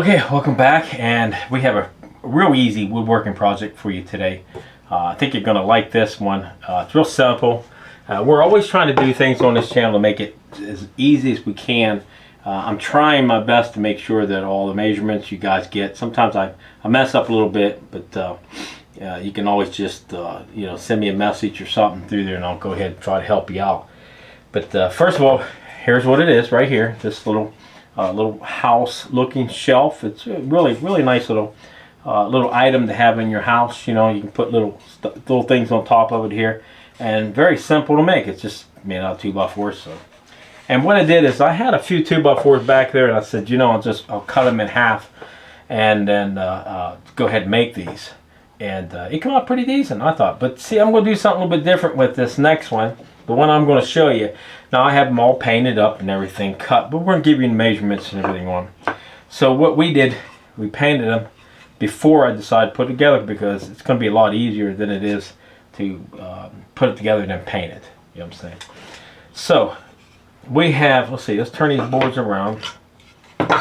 Okay, welcome back, and we have a real easy woodworking project for you today. I think you're going to like this one. It's real simple. We're always trying to do things on this channel to make it as easy as we can. I'm trying my best to make sure that all the measurements you guys get. Sometimes I mess up a little bit, but you can always just send me a message or something through there, and I'll go ahead and try to help you out. But first of all, here's what it is right here. This little house looking shelf. It's a really nice little item to have in your house. You know, you can put little things on top of it here, and very simple to make. It's just made out of 2x4. So, and what I did is I had a few 2x4s back there, and I said, you know, I'll cut them in half, and then go ahead and make these. And it came out pretty decent, I thought. But see, I'm going to do something a little bit different with this next one. The one I'm going to show you. Now I have them all painted up and everything cut, but we're going to give you the measurements and everything on them. So what we did, we painted them before I decided to put it together, because it's going to be a lot easier than it is to put it together and then paint it. You know what I'm saying? So we have, let's see, let's turn these boards around.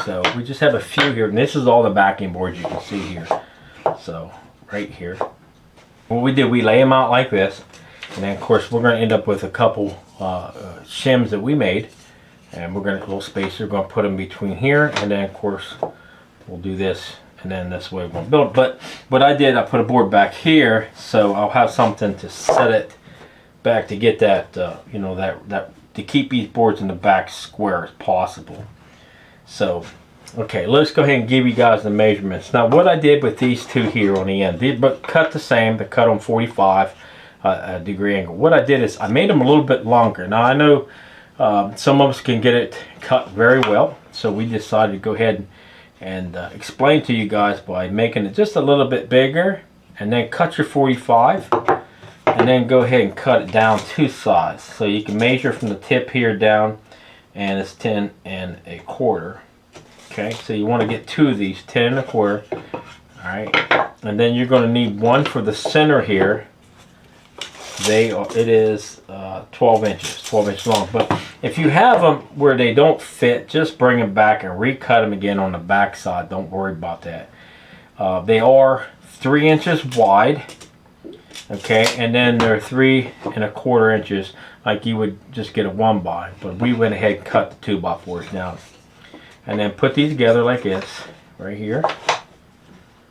So we just have a few here, and this is all the backing boards you can see here. So right here, what we did, we lay them out like this. And then of course we're going to end up with a couple shims that we made, and we're going to, a little spacer, we're going to put them between here, and then of course we'll do this, and then this way we're going to build it. But what I did, I put a board back here, so I'll have something to set it back to get that to keep these boards in the back square as possible. So okay, let's go ahead and give you guys the measurements. Now what I did with these two here on the end, but cut the same, they cut on 45 degree angle. What I did is I made them a little bit longer. Now I know some of us can get it cut very well, so we decided to go ahead and explain to you guys by making it just a little bit bigger, and then cut your 45, and then go ahead and cut it down two sides. So you can measure from the tip here down, and it's 10 1/4. Okay, so you want to get two of these, 10 1/4. Alright, and then you're going to need one for the center here. It is 12 inches long. But if you have them where they don't fit, just bring them back and recut them again on the back side. Don't worry about that. They are 3 inches wide, okay, and then they're 3 1/4 inches, like you would just get a 1x. But we went ahead and cut the 2x4s down, and then put these together like this right here.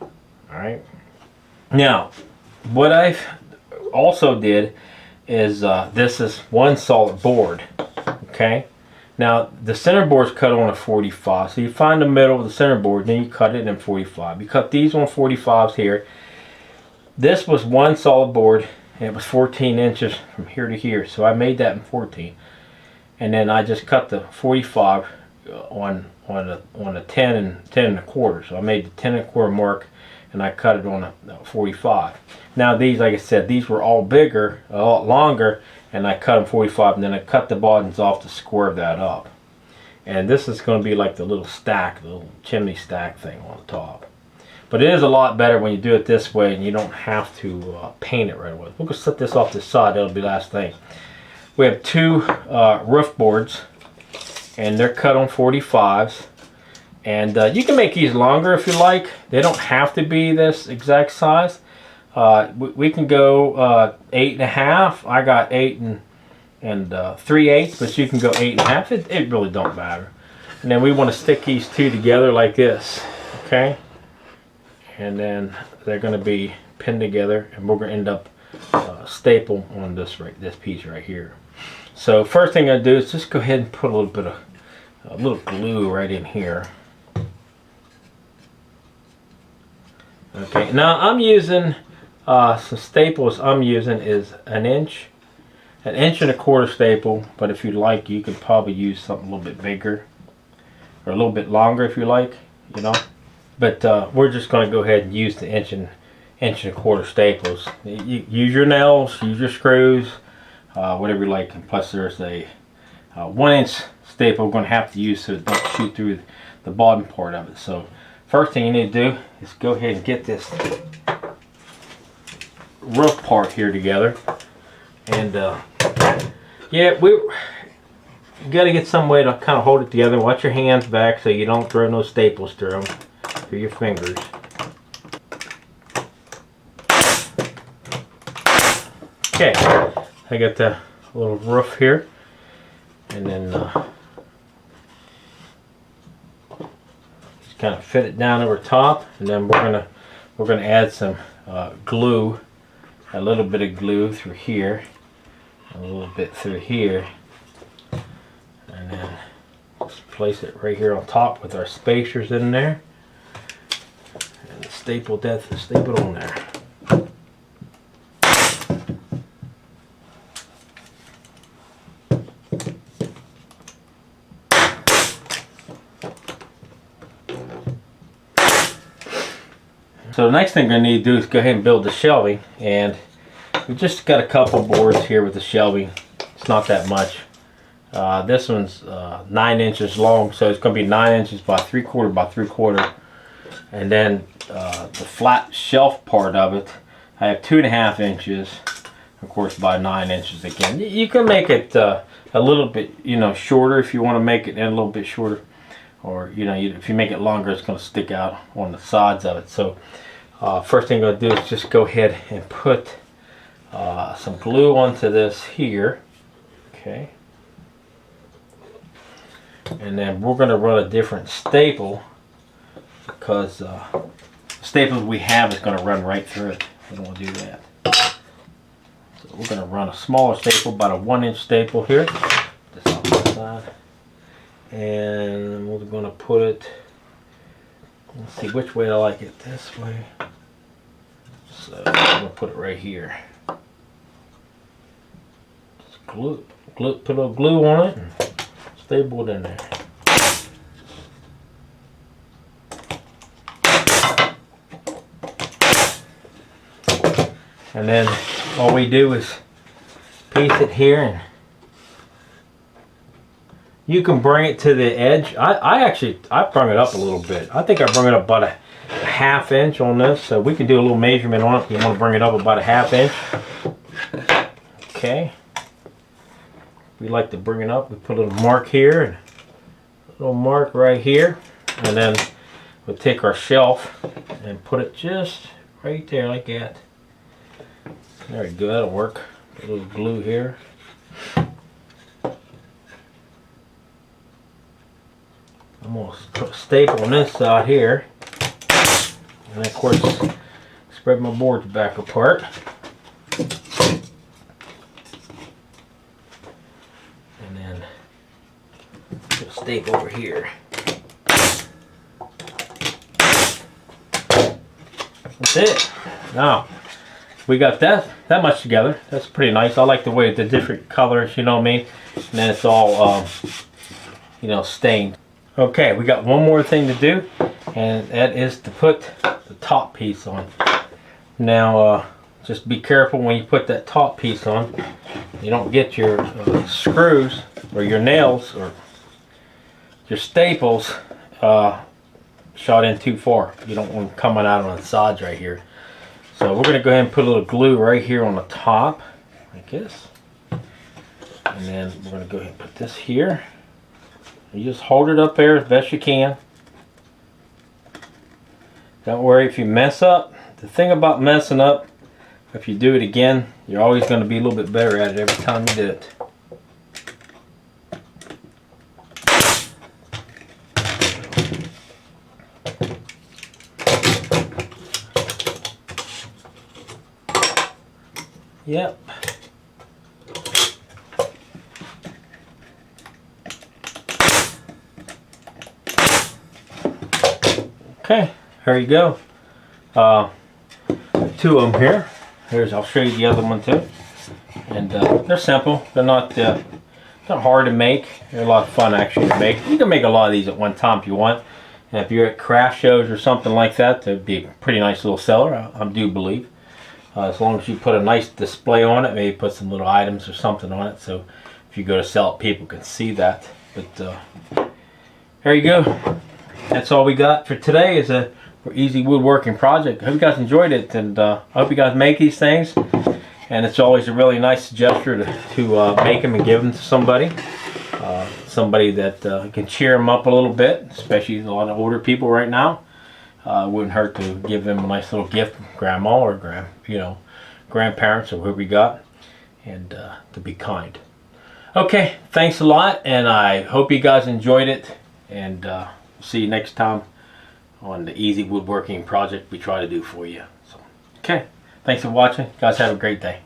All right. Now, what I've also did is this is one solid board. Okay, now the center board's cut on a 45, so you find the middle of the center board, then you cut it in 45. You cut these on 45s here. This was one solid board, and it was 14 inches from here to here, so I made that in 14, and then I just cut the 45 on a 10 1/4. So I made the 10 1/4 mark, and I cut it on a 45. Now these, like I said, these were all bigger, a lot longer, and I cut them 45, and then I cut the bottoms off to square that up. And this is going to be like the little stack, the little chimney stack thing on the top. But it is a lot better when you do it this way, and you don't have to paint it right away. We'll just set this off the side, that'll be the last thing. We have two roof boards, and they're cut on 45s. And you can make these longer if you like. They don't have to be this exact size. We can go 8 1/2. I got 8 3/8, but you can go 8 1/2. It really don't matter. And then we want to stick these two together like this, okay? And then they're going to be pinned together, and we're going to end up staple on this piece right here. So first thing I do is just go ahead and put a little bit of glue right in here. Okay, now I'm using some staples. I'm using is an inch and 1/4 staple, but if you'd like, you could probably use something a little bit bigger or a little bit longer if you like, you know. But we're just going to go ahead and use the 1 1/4 staples. Use your nails, use your screws, whatever you like. And plus there's a 1 inch staple we're going to have to use so it don't shoot through the bottom part of it. So first thing you need to do is go ahead and get this roof part here together. And yeah, you got to get some way to kind of hold it together. Watch your hands back so you don't throw no staples through them. through your fingers. Okay, I got the little roof here, and then just kind of fit it down over top, and then we're gonna add some glue, a little bit of glue through here, a little bit through here, and then just place it right here on top with our spacers in there, and staple on there. So the next thing we're going to need to do is go ahead and build the shelving, and we just got a couple boards here with the shelving. It's not that much. This one's 9 inches long, so it's going to be 9 inches by 3/4 by 3/4, and then the flat shelf part of it, I have 2.5 inches, of course, by 9 inches again. You can make it a little bit, shorter if you want to make it a little bit shorter, or if you make it longer, it's going to stick out on the sides of it. So first thing I'm going to do is just go ahead and put some glue onto this here. Okay. And then we're going to run a different staple, because the staples we have is going to run right through it. We don't want to do that. So we're going to run a smaller staple, about a 1-inch staple here. This on the side. And we're going to put it, let's see which way I like it, this way. So I'm going to put it right here. Just put a little glue on it and staple it in there. And then all we do is piece it here, and you can bring it to the edge. I brung it up a little bit. I think I brung it up about a 1/2 inch on this, so we can do a little measurement on it if you want to bring it up about a 1/2 inch. Okay. We like to bring it up. We put a little mark here and a little mark right here, and then we'll take our shelf and put it just right there like that. There we go. That'll work. A little glue here. I'm going to put a staple on this side here, and of course spread my boards back apart. And then put a staple over here. That's it. Now we got that much together. That's pretty nice. I like the way the different colors, you know what I mean? And then it's all stained. Okay, we got one more thing to do, and that is to put the top piece on. Now, just be careful when you put that top piece on. You don't get your screws or your nails or your staples shot in too far. You don't want them coming out on the sides right here. So we're going to go ahead and put a little glue right here on the top, like this. And then we're going to go ahead and put this here. You just hold it up there as best you can. Don't worry if you mess up. The thing about messing up, if you do it again, you're always going to be a little bit better at it every time you do it. Yep. Okay, here you go. 2 of them here. I'll show you the other one too. And they're simple. They're not hard to make. They're a lot of fun actually to make. You can make a lot of these at one time if you want. And if you're at craft shows or something like that, that'd be a pretty nice little seller, I do believe. As long as you put a nice display on it, maybe put some little items or something on it, so if you go to sell it, people can see that. But there you go. That's all we got for today. Is a easy woodworking project. I hope you guys enjoyed it, and I hope you guys make these things. And it's always a really nice gesture to make them and give them to somebody. Somebody that can cheer them up a little bit, especially a lot of older people right now. Wouldn't hurt to give them a nice little gift, grandma or grandparents or whoever you got, and to be kind. Okay, thanks a lot, and I hope you guys enjoyed it, and see you next time on the easy woodworking project we try to do for you. So, okay, thanks for watching. Guys, have a great day.